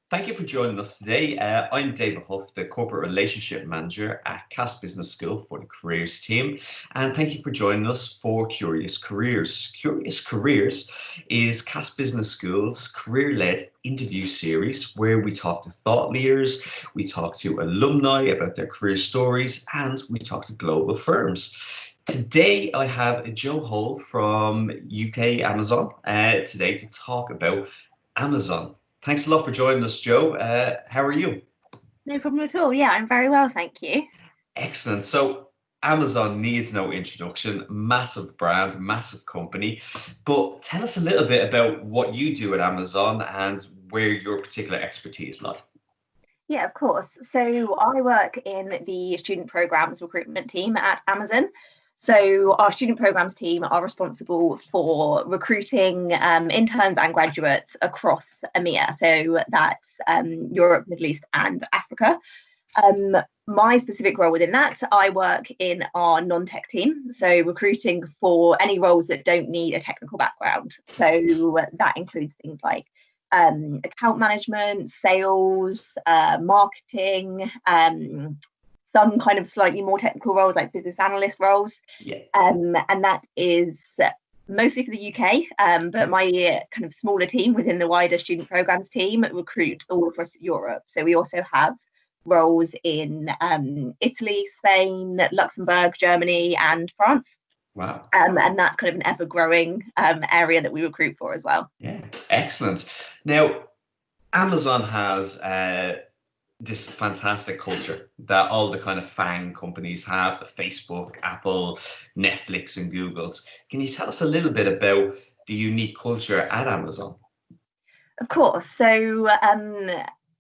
Thank you for joining us today. I'm David Huff, the Corporate Relationship Manager at CAS Business School for the Careers team. And thank you for joining us for Curious Careers. Curious Careers is CAS Business School's career-led interview series where we talk to thought leaders, we talk to alumni about their career stories, and we talk to global firms. Today, I have Joe Hull from UK Amazon today to talk about Amazon. Thanks a lot for joining us, Joe. How are you? No problem at all. Yeah, I'm very well, thank you. Excellent. So Amazon needs no introduction, massive brand, massive company. But tell us a little bit about what you do at Amazon and where your particular expertise lies. Yeah, of course. So I work in the student programs recruitment team at Amazon. So our student programs team are responsible for recruiting interns and graduates across EMEA. So that's Europe, Middle East, and Africa. My specific role within that, I work in our non-tech team, so recruiting for any roles that don't need a technical background. So that includes things like account management, sales, marketing, some kind of slightly more technical roles like business analyst roles. Yeah. And that is mostly for the UK, but my kind of smaller team within the wider student programs team recruit all across Europe. So we also have roles in Italy, Spain, Luxembourg, Germany, and France. Wow. And that's kind of an ever-growing area that we recruit for as well. Yeah, excellent. Now, Amazon has this fantastic culture that all the kind of FANG companies have, the Facebook, Apple, Netflix, and Google's. Can you tell us a little bit about the unique culture at Amazon? Of course. So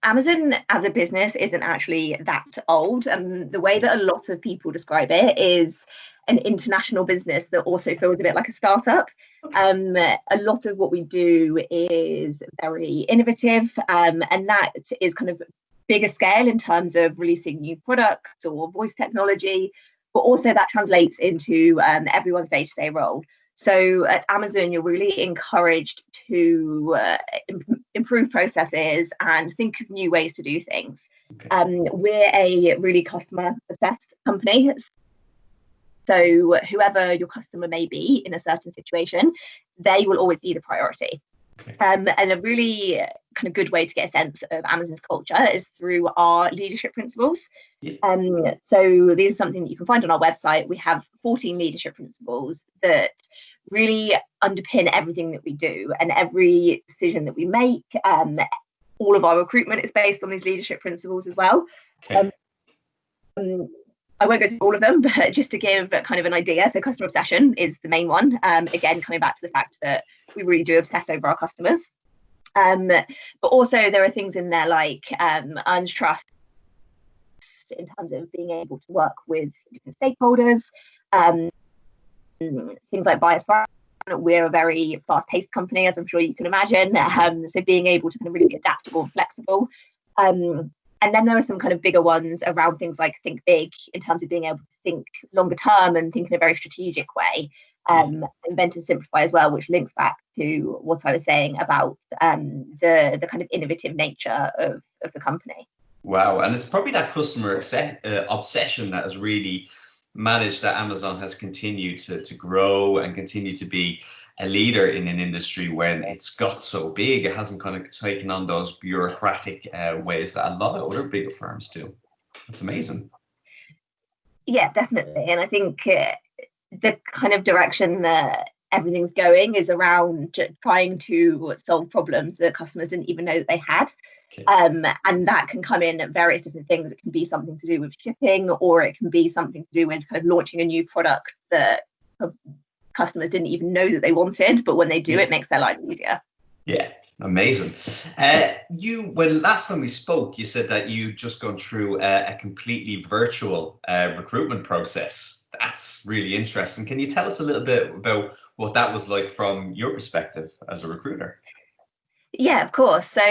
Amazon as a business isn't actually that old. The way that a lot of people describe it is an international business that also feels a bit like a startup. A lot of what we do is very innovative, and that is kind of bigger scale in terms of releasing new products or voice technology, but also that translates into everyone's day-to-day role. So at Amazon, you're really encouraged to improve processes and think of new ways to do things. Okay. We're a really customer-obsessed company. So whoever your customer may be in a certain situation, they will always be the priority. Okay. And a really kind of good way to get a sense of Amazon's culture is through our leadership principles. Yeah. So these are something that you can find on our website. We have 14 leadership principles that really underpin everything that we do and every decision that we make. All of our recruitment is based on these leadership principles as well. Okay. I won't go through all of them, but just to give kind of an idea. So customer obsession is the main one. Again, coming back to the fact that we really do obsess over our customers. But also there are things in there like earned trust in terms of being able to work with different stakeholders. Things like bias. We're a very fast-paced company, as I'm sure you can imagine. So being able to kind of really be adaptable and flexible. And then there are some kind of bigger ones around things like think big in terms of being able to think longer term and think in a very strategic way. Invent and simplify as well, which links back to what I was saying about the kind of innovative nature of the company. Wow. And it's probably that customer obsession that has really managed that Amazon has continued to grow and continue to be a leader in an industry when it's got so big. It hasn't kind of taken on those bureaucratic ways that a lot of other bigger firms do. It's amazing. Yeah, definitely. And I think the kind of direction that everything's going is around trying to solve problems that customers didn't even know that they had. Okay. And that can come in various different things. It can be something to do with shipping, or it can be something to do with kind of launching a new product that customers didn't even know that they wanted, but when they do, it makes their life easier. Yeah, amazing. When last time we spoke, you said that you'd just gone through a completely virtual recruitment process. That's really interesting. Can you tell us a little bit about what that was like from your perspective as a recruiter? Yeah, of course. So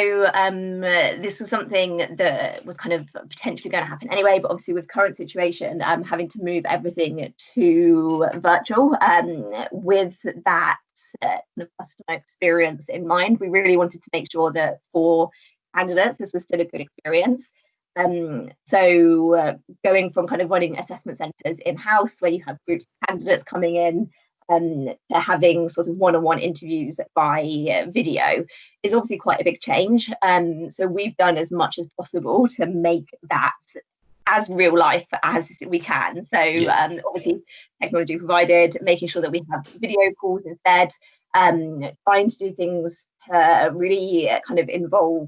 this was something that was kind of potentially going to happen anyway, but obviously with current situation, having to move everything to virtual, with that kind of customer experience in mind, we really wanted to make sure that for candidates, this was still a good experience. So going from kind of running assessment centres in-house, where you have groups of candidates coming in, to having sort of one-on-one interviews by video is obviously quite a big change. So we've done as much as possible to make that as real life as we can. So obviously technology provided, making sure that we have video calls instead, trying to do things to really kind of involve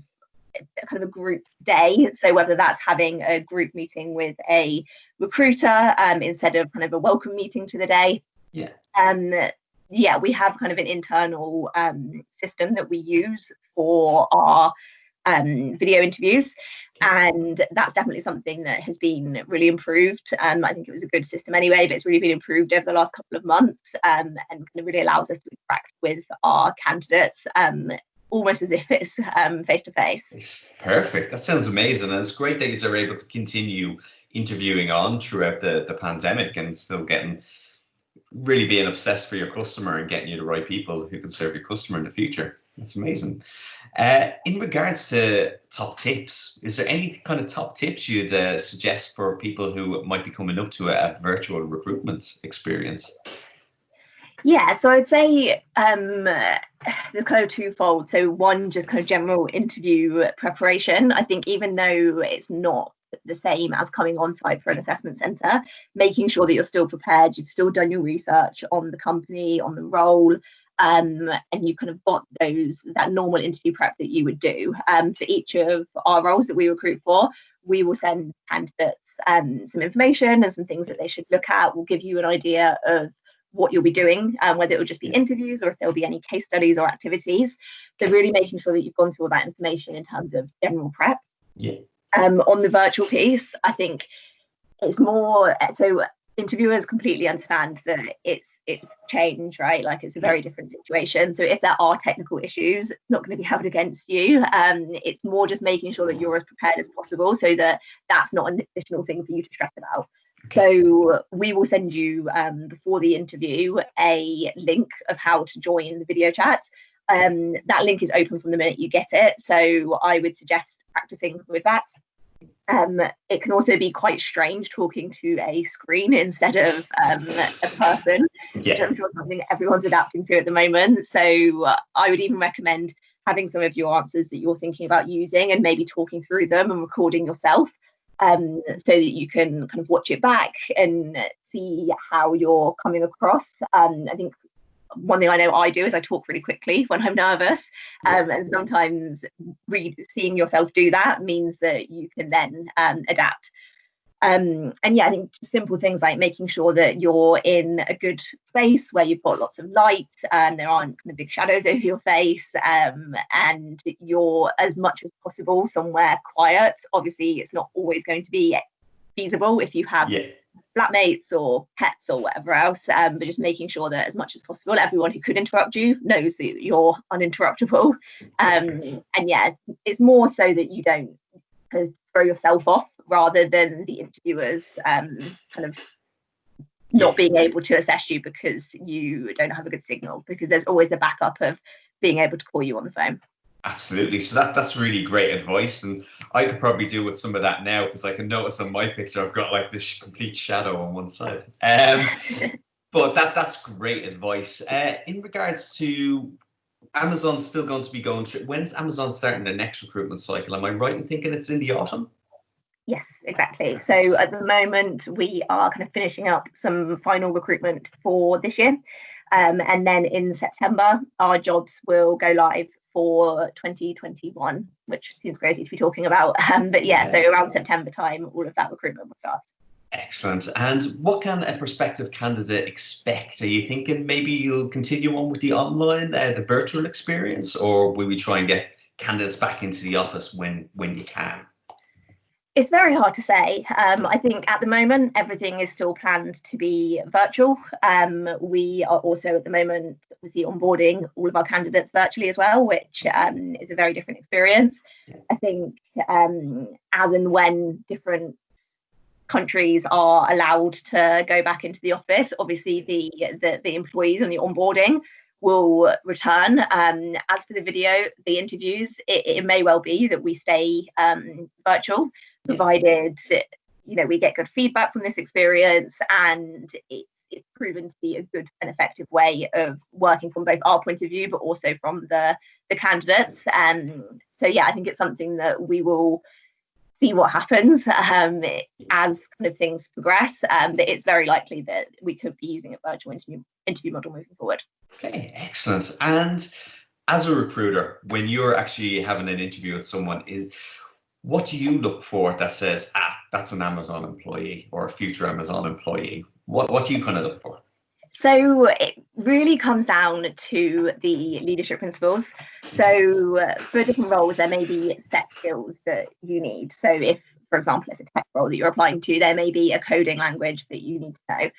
kind of a group day. So whether that's having a group meeting with a recruiter instead of kind of a welcome meeting to the day. We have kind of an internal system that we use for our video interviews, and that's definitely something that has been really improved. I think it was a good system anyway, but it's really been improved over the last couple of months, and kind of really allows us to interact with our candidates almost as if it's face to face. Perfect. That sounds amazing, and it's great that you are able to continue interviewing on throughout the pandemic and still really being obsessed for your customer and getting you the right people who can serve your customer in the future. That's amazing. In regards to top tips, is there any kind of top tips you'd suggest for people who might be coming up to a virtual recruitment experience? Yeah, so I'd say there's kind of twofold. So one, just kind of general interview preparation. I think even though it's not the same as coming on site for an assessment centre, making sure that you're still prepared, you've still done your research on the company, on the role, and you've kind of got that normal interview prep that you would do. For each of our roles that we recruit for, we will send candidates some information and some things that they should look at. We'll give you an idea of what you'll be doing, whether it will just be interviews or if there'll be any case studies or activities. So really making sure that you've gone through all that information in terms of general prep. On the virtual piece, I think it's more so interviewers completely understand that it's change, right? Like it's a very different situation. So if there are technical issues, it's not going to be held against you. It's more just making sure that you're as prepared as possible so that that's not an additional thing for you to stress about. So we will send you before the interview a link of how to join the video chat. That link is open from the minute you get it. So I would suggest practicing with that. It can also be quite strange talking to a screen instead of a person, which I'm sure is something everyone's adapting to at the moment. So I would even recommend having some of your answers that you're thinking about using and maybe talking through them and recording yourself, so that you can kind of watch it back and see how you're coming across. I think one thing I know I do is I talk really quickly when I'm nervous, and sometimes seeing yourself do that means that you can then adapt. And yeah, I think simple things like making sure that you're in a good space where you've got lots of light and there aren't kind of big shadows over your face, and you're as much as possible somewhere quiet. Obviously, it's not always going to be feasible if you have flatmates or pets or whatever else, but just making sure that as much as possible, everyone who could interrupt you knows that you're uninterruptible. And yeah, it's more so that you don't kind of throw yourself off rather than the interviewers kind of not being able to assess you because you don't have a good signal, because there's always the backup of being able to call you on the phone. Absolutely. So that's really great advice, and I could probably do with some of that now because I can notice on my picture I've got like this complete shadow on one side. But that's great advice. In regards to Amazon's still going to be going through, when's Amazon starting the next recruitment cycle? Am I right in thinking it's in the autumn? Yes, exactly. So at the moment we are kind of finishing up some final recruitment for this year, and then in September our jobs will go live for 2021, which seems crazy to be talking about, but yeah, so around September time all of that recruitment will start. Excellent. And what can a prospective candidate expect? Are you thinking maybe you'll continue on with the online, the virtual experience, or will we try and get candidates back into the office when you can? It's very hard to say. I think at the moment, everything is still planned to be virtual. We are also at the moment obviously onboarding all of our candidates virtually as well, which is a very different experience. I think as and when different countries are allowed to go back into the office, obviously the employees and the onboarding will return. As for the interviews, it may well be that we stay virtual, provided we get good feedback from this experience, and it's proven to be a good and effective way of working from both our point of view, but also from the candidates. So yeah, I think it's something that we will see what happens as kind of things progress. But it's very likely that we could be using a virtual interview model moving forward. Okay, excellent. And as a recruiter, when you're actually having an interview with someone, what do you look for that says, that's an Amazon employee or a future Amazon employee? What do you kind of look for? So it really comes down to the leadership principles. So for different roles, there may be set skills that you need. So if, for example, it's a tech role that you're applying to, there may be a coding language that you need to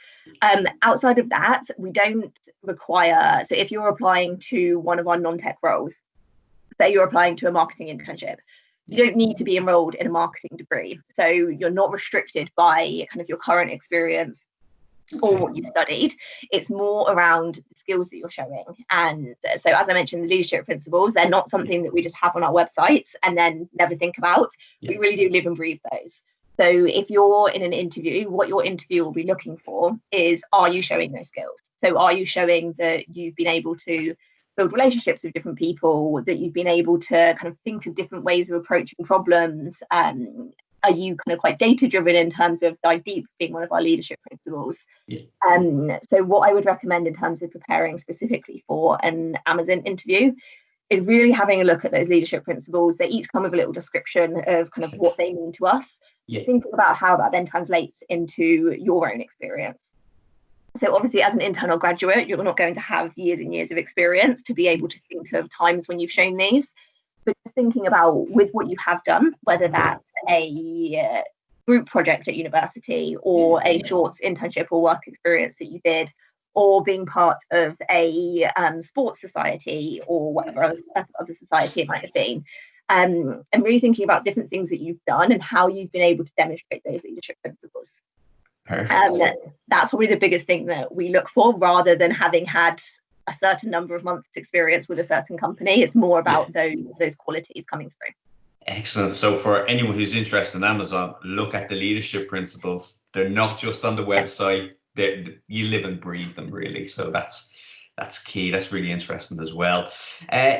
know. Outside of that, we don't require, so if you're applying to one of our non-tech roles, say you're applying to a marketing internship, you don't need to be enrolled in a marketing degree. So you're not restricted by kind of your current experience or what you've studied. It's more around the skills that you're showing. And so, as I mentioned, the leadership principles, they're not something that we just have on our websites and then never think about. We really do live and breathe those. So if you're in an interview, what your interview will be looking for is, are you showing those skills? So are you showing that you've been able to build relationships with different people, that you've been able to kind of think of different ways of approaching problems? Are you kind of quite data driven in terms of dive deep, being one of our leadership principles? So what I would recommend in terms of preparing specifically for an Amazon interview is really having a look at those leadership principles. They each come with a little description of kind of what they mean to us. Thinking about how that then translates into your own experience. So obviously, as an internal graduate, you're not going to have years and years of experience to be able to think of times when you've shown these. But thinking about with what you have done, whether that's a group project at university or a short internship or work experience that you did, or being part of a sports society or whatever other society it might have been, and really thinking about different things that you've done and how you've been able to demonstrate those leadership principles. That's probably the biggest thing that we look for, rather than having had a certain number of months experience with a certain company. It's more about those qualities coming through. Excellent. So for anyone who's interested in Amazon, look at the leadership principles. They're not just on the website. You live and breathe them, really. So that's key. That's really interesting as well.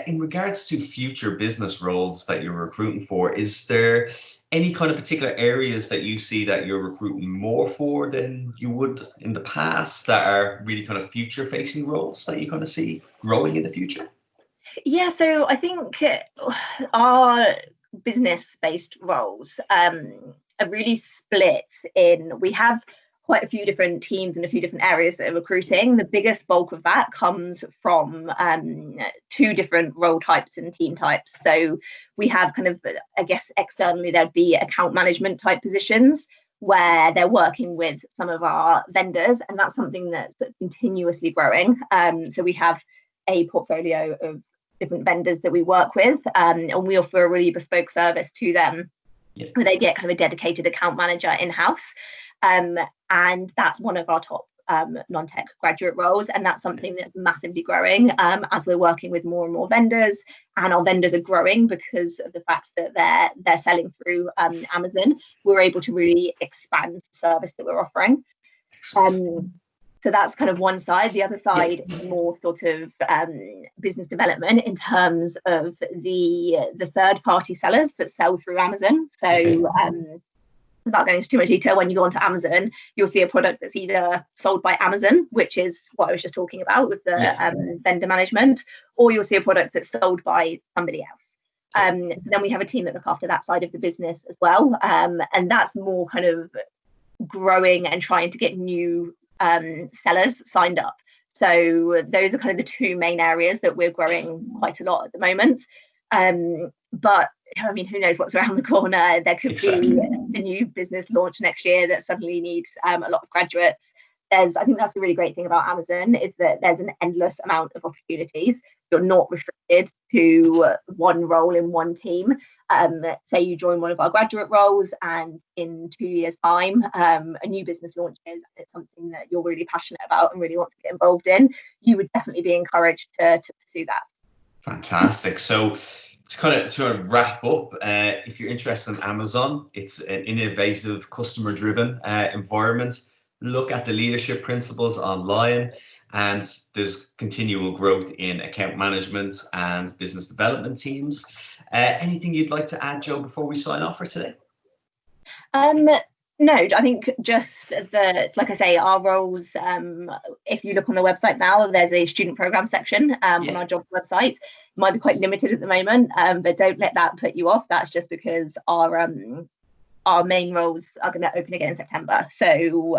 In regards to future business roles that you're recruiting for, is there any kind of particular areas that you see that you're recruiting more for than you would in the past, that are really kind of future facing roles that you kind of see growing in the future? Yeah, so I think our business-based roles are really split in, we have quite a few different teams and a few different areas that are recruiting. The biggest bulk of that comes from two different role types and team types. So we have kind of, I guess, externally, there'd be account management type positions where they're working with some of our vendors, and that's something that's continuously growing. So we have a portfolio of different vendors that we work with, and we offer a really bespoke service to them where they get kind of a dedicated account manager in-house. And that's one of our top non-tech graduate roles, and that's something that's massively growing as we're working with more and more vendors, and our vendors are growing because of the fact that they're selling through Amazon. We're able to really expand the service that we're offering. So that's kind of one side. The other side is more sort of business development in terms of the third-party sellers that sell through Amazon. So without going into too much detail, when you go onto Amazon, you'll see a product that's either sold by Amazon, which is what I was just talking about with the vendor management, or you'll see a product that's sold by somebody else. So then we have a team that look after that side of the business as well. And that's more kind of growing and trying to get new sellers signed up. So those are kind of the two main areas that we're growing quite a lot at the moment. But I mean, who knows what's around the corner? There could be a new business launch next year that suddenly needs a lot of graduates. I think that's the really great thing about Amazon, is that there's an endless amount of opportunities. You're not restricted to one role in one team. Say you join one of our graduate roles, and in 2 years' time, a new business launches, and it's something that you're really passionate about and really want to get involved in, you would definitely be encouraged to pursue that. Fantastic. So to wrap up, if you're interested in Amazon, it's an innovative, customer-driven environment. Look at the leadership principles online, and there's continual growth in account management and business development teams. Anything you'd like to add, Joe, before we sign off for today? No, I think just like I say, our roles, if you look on the website now, there's a student program section on our job website. It might be quite limited at the moment, but don't let that put you off. That's just because our main roles are going to open again in September. So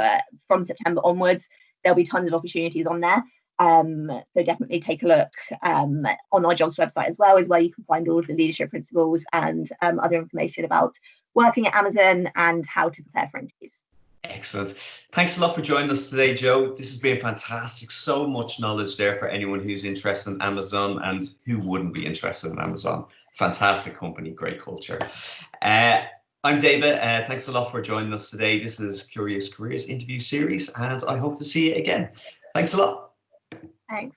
from September onwards, there'll be tons of opportunities on there. So definitely take a look on our jobs website as well, is where you can find all of the leadership principles and other information about working at Amazon and how to prepare for interviews. Excellent. Thanks a lot for joining us today, Joe. This has been fantastic. So much knowledge there for anyone who's interested in Amazon, and who wouldn't be interested in Amazon. Fantastic company, great culture. I'm David. Thanks a lot for joining us today. This is Curious Careers interview series, and I hope to see you again. Thanks a lot. Thanks.